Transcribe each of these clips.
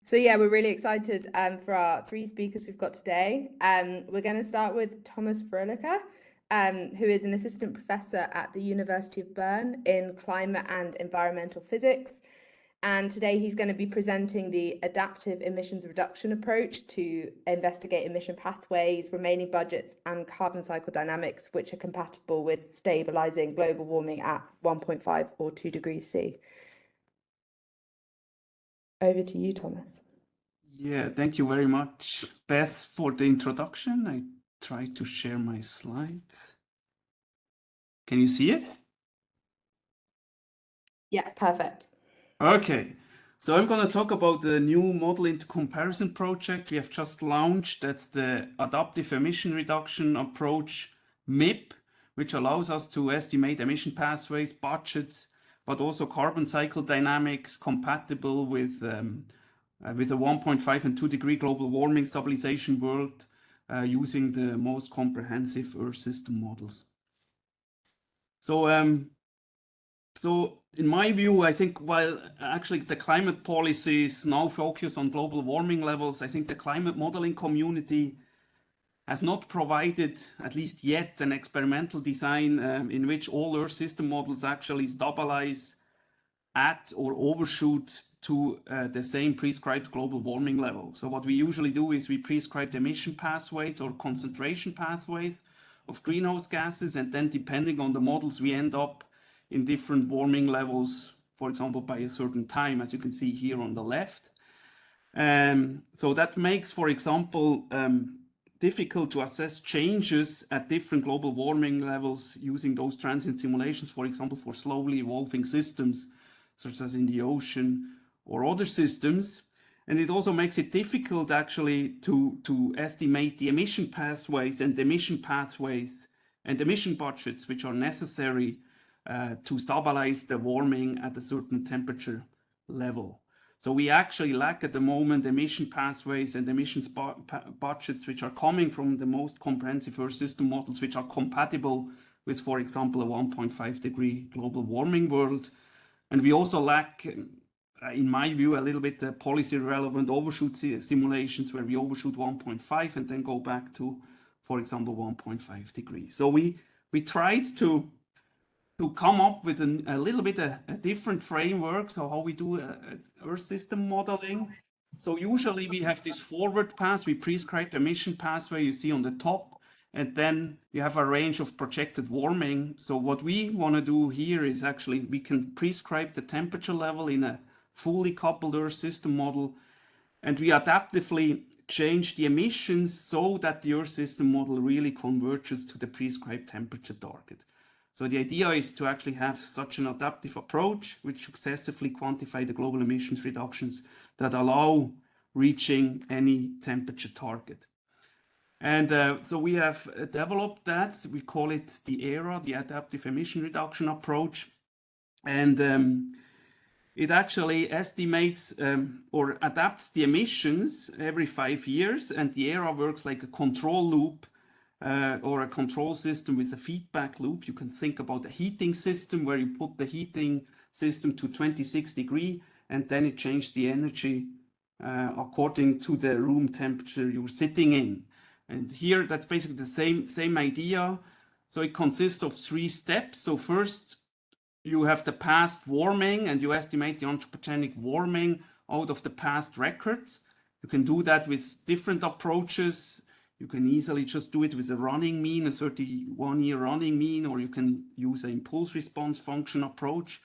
So yeah, we're really excited for our three speakers we've got today. We're going to start with Thomas Frölicher, who is an assistant professor at the University of Bern in climate and environmental physics. And today he's going to be presenting the adaptive emissions reduction approach to investigate emission pathways, remaining budgets, and carbon cycle dynamics, which are compatible with stabilizing global warming at 1.5 or 2 degrees C. Over to you, Thomas. Yeah, thank you very much, Beth, for the introduction. I try to share my slides. Can you see it? Yeah, perfect. Okay, so I'm going to talk about the new model into comparison project we have just launched. That's the adaptive emission reduction approach, MIP, which allows us to estimate emission pathways, budgets, but also carbon cycle dynamics compatible with a 1.5 and 2 degree global warming stabilization world using the most comprehensive Earth system models. So in my view, I think while actually the climate policies now focus on global warming levels, I think the climate modeling community has not provided, at least yet, an experimental design in which all Earth system models actually stabilize at or overshoot to the same prescribed global warming level. So what we usually do is we prescribe the emission pathways or concentration pathways of greenhouse gases, and then depending on the models we end up in different warming levels, for example, by a certain time, as you can see here on the left. So that makes, for example, difficult to assess changes at different global warming levels using those transient simulations, for example, for slowly evolving systems, such as in the ocean or other systems. And it also makes it difficult actually to estimate the emission pathways and emission budgets which are necessary to stabilize the warming at a certain temperature level. So we actually lack at the moment emission pathways and emissions budgets which are coming from the most comprehensive Earth system models, which are compatible with, for example, a 1.5 degree global warming world. And we also lack, in my view, a little bit the policy relevant overshoot simulations where we overshoot 1.5 and then go back to, for example, 1.5 degrees. So we tried to come up with a little bit a different framework, so how we do Earth system modeling. So usually we have this forward path, we prescribe the emission pathway you see on the top, and then you have a range of projected warming. So what we want to do here is actually we can prescribe the temperature level in a fully coupled Earth system model, and we adaptively change the emissions so that the Earth system model really converges to the prescribed temperature target. So the idea is to actually have such an adaptive approach which successively quantify the global emissions reductions that allow reaching any temperature target. And so we have developed that. We call it the AERA, the Adaptive Emission Reduction Approach. And it actually estimates or adapts the emissions every 5 years. And the AERA works like a control loop or a control system with a feedback loop. You can think about a heating system where you put the heating system to 26 degrees and then it changes the energy according to the room temperature you're sitting in. And here that's basically the same idea. So it consists of 3 steps. So first you have the past warming and you estimate the anthropogenic warming out of the past records. You can do that with different approaches. You can easily just do it with a running mean, a 31-year running mean, or you can use an impulse response function approach.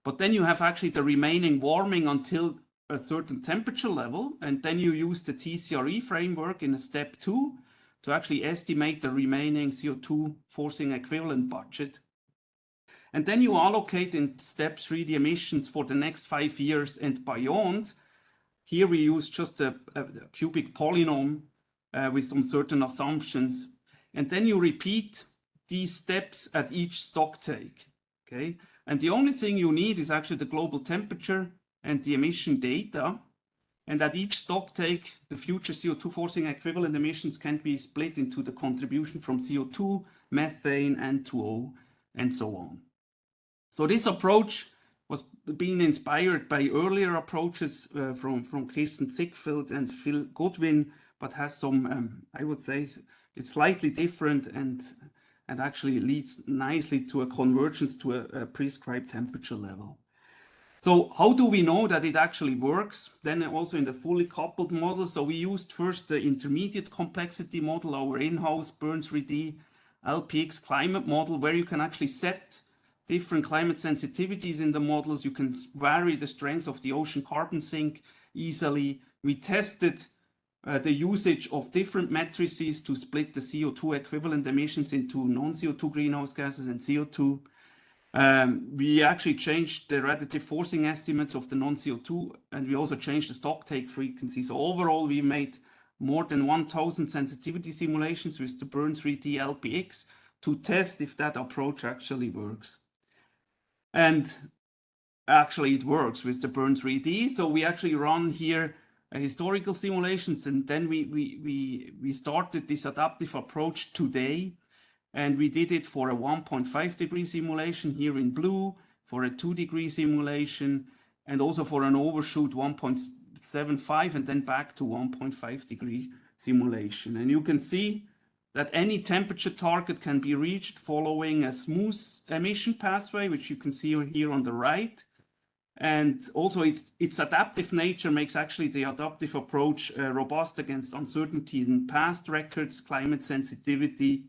But then you have actually the remaining warming until a certain temperature level, and then you use the TCRE framework in a step 2 to actually estimate the remaining CO2 forcing equivalent budget. And then you allocate in step 3 the emissions for the next 5 years and beyond. Here we use just a cubic polynomial with some certain assumptions. And then you repeat these steps at each stock take. Okay? And the only thing you need is actually the global temperature and the emission data. And at each stock take, the future CO2 forcing equivalent emissions can be split into the contribution from CO2, methane, N2O, and so on. So this approach was being inspired by earlier approaches from Kirsten Ziegfeld and Phil Goodwin, but has some, I would say, it's slightly different and actually leads nicely to a convergence to a prescribed temperature level. So how do we know that it actually works? Then also in the fully coupled model. So we used first the intermediate complexity model, our in-house Burn 3D LPX climate model, where you can actually set different climate sensitivities in the models. You can vary the strength of the ocean carbon sink easily. We tested the usage of different matrices to split the CO2 equivalent emissions into non-CO2 greenhouse gases and CO2. We actually changed the radiative forcing estimates of the non-CO2, and we also changed the stocktake frequency. So overall, we made more than 1,000 sensitivity simulations with the Burn 3D LPX to test if that approach actually works. And actually it works with the Burn 3D. So we actually run here historical simulations, and then we started this adaptive approach today, and we did it for a 1.5 degree simulation here in blue, for a 2 degree simulation, and also for an overshoot 1.75 and then back to 1.5 degree simulation. And you can see that any temperature target can be reached following a smooth emission pathway, which you can see here on the right. And also its adaptive nature makes actually the adaptive approach robust against uncertainty in past records, climate sensitivity,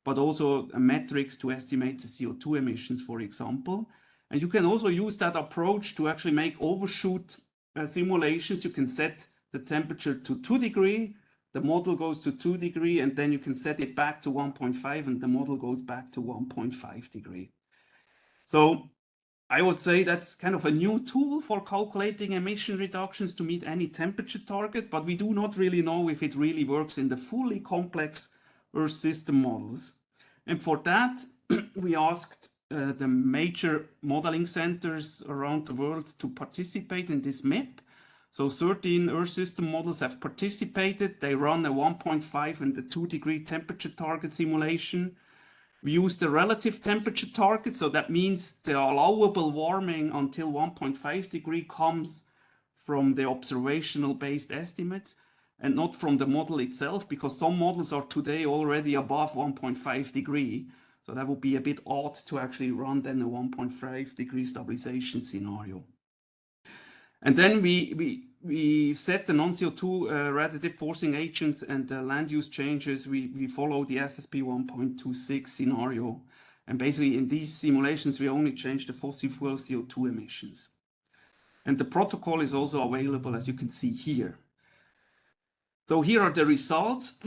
but also metrics to estimate the CO2 emissions, for example. And you can also use that approach to actually make overshoot simulations. You can set the temperature to 2 degrees, the model goes to 2 degrees, and then you can set it back to 1.5 and the model goes back to 1.5 degrees. So I would say that's kind of a new tool for calculating emission reductions to meet any temperature target, but we do not really know if it really works in the fully complex Earth system models. And for that, we asked the major modeling centers around the world to participate in this MIP. So 13 Earth system models have participated. They run a 1.5 and a 2 degree temperature target simulation. We use the relative temperature target, so that means the allowable warming until 1.5 degree comes from the observational based estimates and not from the model itself, because some models are today already above 1.5 degree. So that would be a bit odd to actually run then a 1.5 degree stabilization scenario. And then we set the non-CO2 radiative forcing agents and the land use changes. We follow the SSP 1.26 scenario. And basically in these simulations, we only change the fossil fuel CO2 emissions. And the protocol is also available, as you can see here. So here are the results.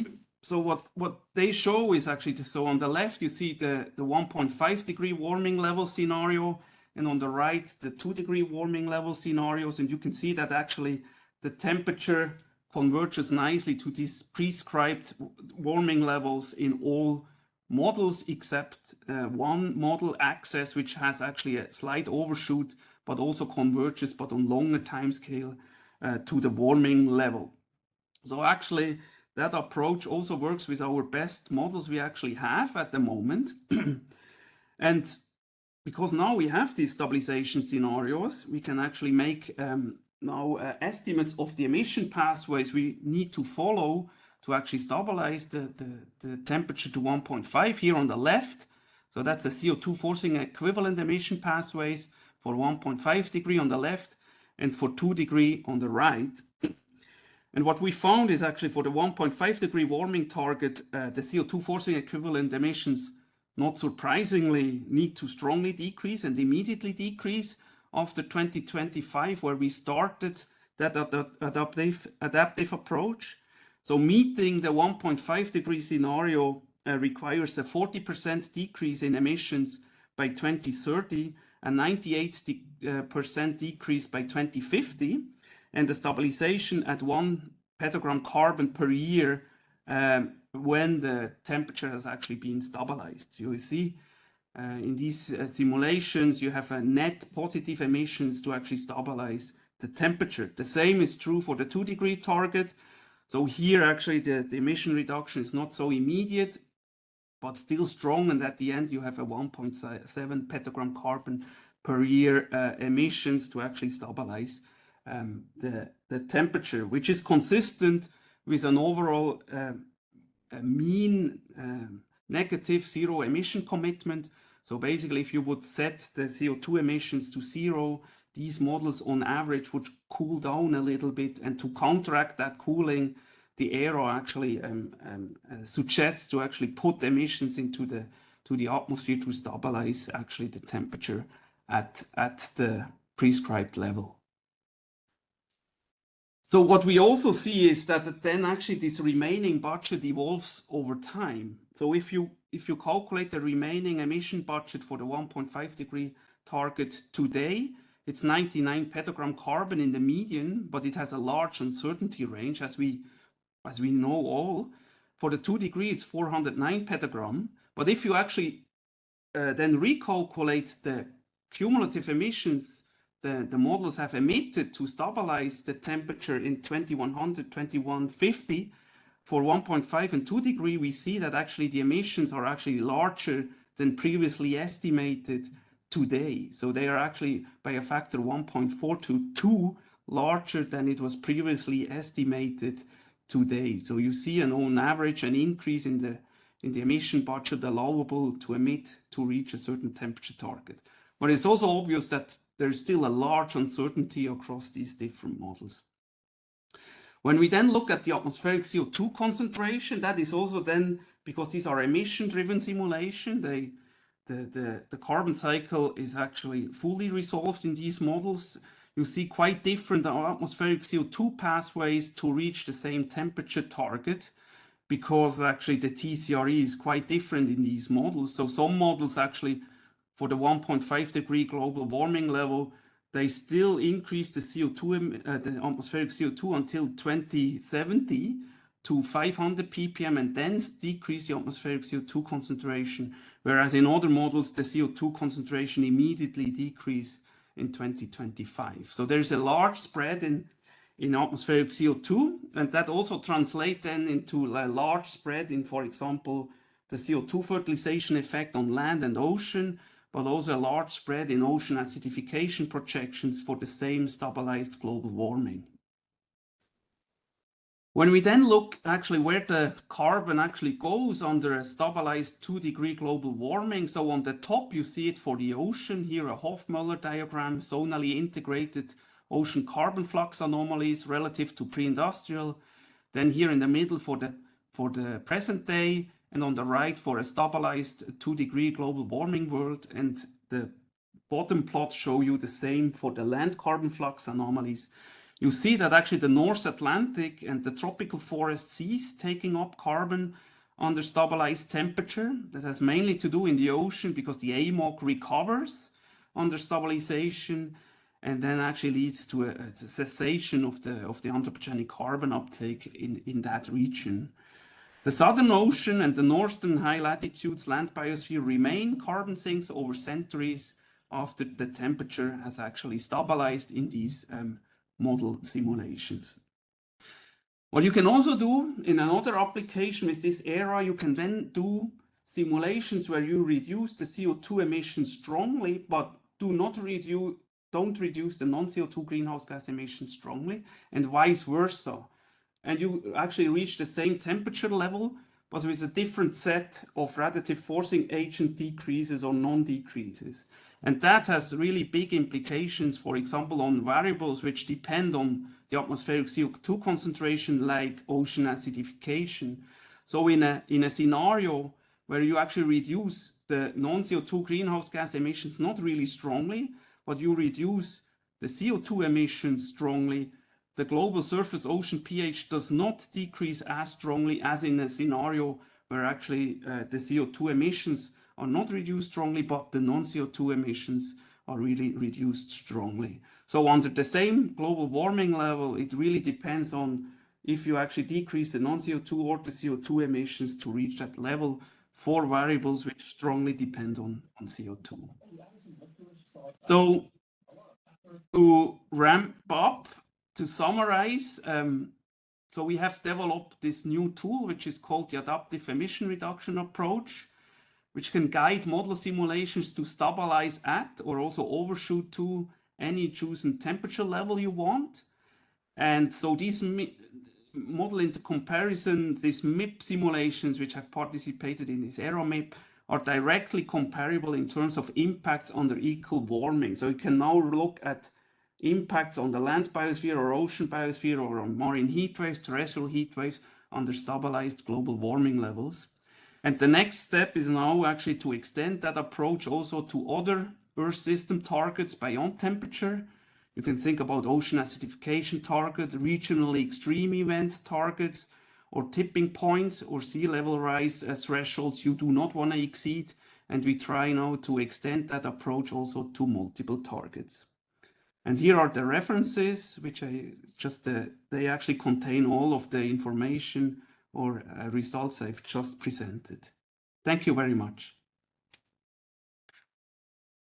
So what they show is actually, so on the left, you see the 1.5 degree warming level scenario, and on the right, the 2 degree warming level scenarios. And you can see that actually the temperature converges nicely to these prescribed warming levels in all models, except one model, Access, which has actually a slight overshoot, but also converges, but on longer time scale to the warming level. So actually, that approach also works with our best models we actually have at the moment. And because now we have these stabilization scenarios, we can actually make now estimates of the emission pathways we need to follow to actually stabilize the temperature to 1.5 here on the left. So that's a CO2 forcing equivalent emission pathways for 1.5 degree on the left and for 2 degree on the right. And what we found is actually for the 1.5 degree warming target, the CO2 forcing equivalent emissions, not surprisingly, need to strongly decrease and immediately decrease after 2025, where we started that adaptive approach. So meeting the 1.5 degree scenario requires a 40% decrease in emissions by 2030, a 98% decrease by 2050, and the stabilization at 1 petagram carbon per year when the temperature has actually been stabilized. You will see in these simulations, you have a net positive emissions to actually stabilize the temperature. The same is true for the 2 degree target. So here actually the emission reduction is not so immediate, but still strong. And at the end, you have a 1.7 petagram carbon per year emissions to actually stabilize the temperature, which is consistent with an overall mean negative zero emission commitment. So basically, if you would set the CO2 emissions to zero, these models on average would cool down a little bit, and to counteract that cooling, the AERA actually suggests to actually put emissions into the atmosphere to stabilize actually the temperature at the prescribed level. So what we also see is that then actually this remaining budget evolves over time. So if you calculate the remaining emission budget for the 1.5 degree target today, it's 99 petagram carbon in the median, but it has a large uncertainty range, as we know all. For the 2 degree, it's 409 petagram. But if you actually then recalculate the cumulative emissions the models have emitted to stabilize the temperature in 2100, 2150 for 1.5 and 2 degree, we see that actually the emissions are actually larger than previously estimated today. So they are actually by a factor 1.4 to 2 larger than it was previously estimated today. So you see on average an increase in the emission budget allowable to emit to reach a certain temperature target. But it's also obvious that there's still a large uncertainty across these different models. When we then look at the atmospheric CO2 concentration, that is also then, because these are emission-driven simulation, the carbon cycle is actually fully resolved in these models. You see quite different atmospheric CO2 pathways to reach the same temperature target, because actually the TCRE is quite different in these models. So some models actually, for the 1.5 degree global warming level, they still increase the CO2, the atmospheric CO2 until 2070 to 500 ppm and then decrease the atmospheric CO2 concentration. Whereas in other models, the CO2 concentration immediately decrease in 2025. So there's a large spread in atmospheric CO2, and that also translates then into a large spread in, for example, the CO2 fertilization effect on land and ocean, but also a large spread in ocean acidification projections for the same stabilized global warming. When we then look actually where the carbon actually goes under a stabilized 2 degree global warming, so on the top you see it for the ocean, here a Hofmöller diagram, zonally integrated ocean carbon flux anomalies relative to pre-industrial, then here in the middle for the present day, and on the right for a stabilized 2 degree global warming world, and the bottom plots show you the same for the land carbon flux anomalies. You see that actually the North Atlantic and the tropical forest cease taking up carbon under stabilized temperature. That has mainly to do in the ocean because the AMOC recovers under stabilization, and then actually leads to a cessation of the anthropogenic carbon uptake in that region. The Southern Ocean and the northern high latitudes land biosphere remain carbon sinks over centuries after the temperature has actually stabilized in these model simulations. What you can also do in another application with this AERA, you can then do simulations where you reduce the CO2 emissions strongly, but don't reduce the non-CO2 greenhouse gas emissions strongly, and vice versa. And you actually reach the same temperature level, but with a different set of radiative forcing agent decreases or non-decreases. And that has really big implications, for example, on variables which depend on the atmospheric CO2 concentration, like ocean acidification. So in a scenario where you actually reduce the non-CO2 greenhouse gas emissions not really strongly, but you reduce the CO2 emissions strongly, the global surface ocean pH does not decrease as strongly as in a scenario where actually the CO2 emissions are not reduced strongly, but the non-CO2 emissions are really reduced strongly. So under the same global warming level, it really depends on if you actually decrease the non-CO2 or the CO2 emissions to reach that level for variables which strongly depend on CO2. So to ramp up, to summarize, so we have developed this new tool, which is called the adaptive emission reduction approach. which can guide model simulations to stabilize at or also overshoot to any chosen temperature level you want. And so these model into comparison, these MIP simulations, which have participated in this AERA-MIP, are directly comparable in terms of impacts under equal warming. So you can now look at impacts on the land biosphere or ocean biosphere or on marine heat waves, terrestrial heat waves under stabilized global warming levels. And the next step is now actually to extend that approach also to other Earth system targets beyond temperature. You can think about ocean acidification target, regionally extreme events targets, or tipping points or sea level rise thresholds you do not want to exceed. And we try now to extend that approach also to multiple targets. And here are the references, which they actually contain all of the information or results I've just presented. Thank you very much.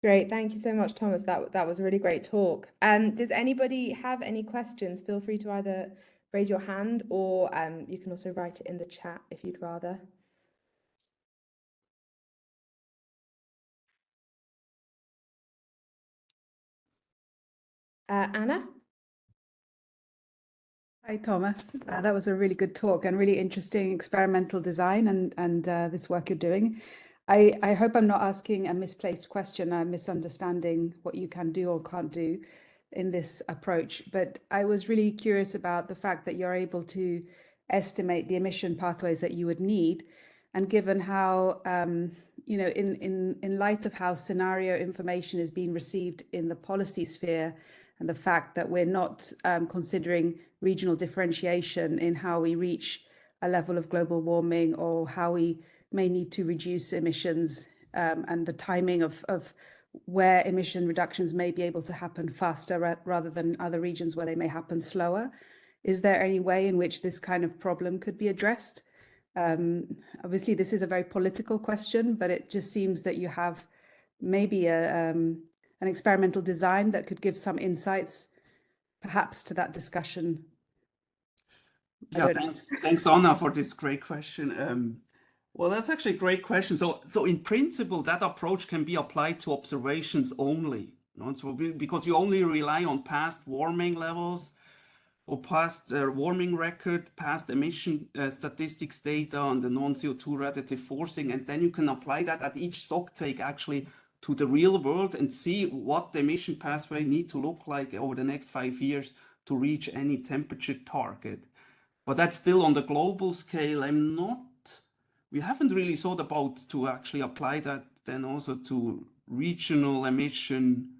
Great, thank you so much, Thomas. That was a really great talk. Does anybody have any questions? Feel free to either raise your hand or you can also write it in the chat if you'd rather. Anna? Hi, Thomas. That was a really good talk and really interesting experimental design and this work you're doing. I hope I'm not asking a misplaced question. I'm misunderstanding what you can do or can't do in this approach. But I was really curious about the fact that you're able to estimate the emission pathways that you would need. And given how, in light of how scenario information is being received in the policy sphere, and the fact that we're not considering regional differentiation in how we reach a level of global warming or how we may need to reduce emissions and the timing of where emission reductions may be able to happen faster rather than other regions where they may happen slower. Is there any way in which this kind of problem could be addressed? Obviously, this is a very political question, but it just seems that you have maybe an experimental design that could give some insights, perhaps, to that discussion. Yeah, thanks, Anna, for this great question. Well, that's actually a great question. So in principle, that approach can be applied to observations only. So because you only rely on past warming levels or past warming record, past emission statistics data on the non-CO2 radiative forcing, and then you can apply that at each stock take actually to the real world and see what the emission pathway need to look like over the next 5 years to reach any temperature target. But that's still on the global scale. We haven't really thought about to actually apply that then also to regional emission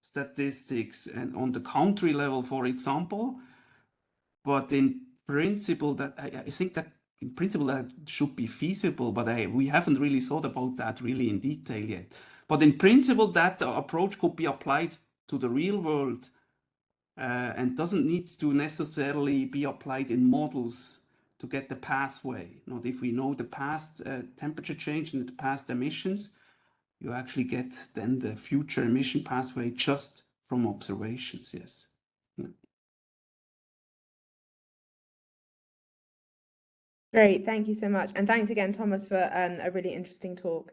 statistics and on the country level, for example. But in principle, I think that in principle that should be feasible, but we haven't really thought about that really in detail yet. But in principle, that approach could be applied to the real world and doesn't need to necessarily be applied in models to get the pathway. Not if we know the past temperature change and the past emissions, you actually get then the future emission pathway just from observations, yes. Yeah. Great, thank you so much. And thanks again, Thomas, for a really interesting talk.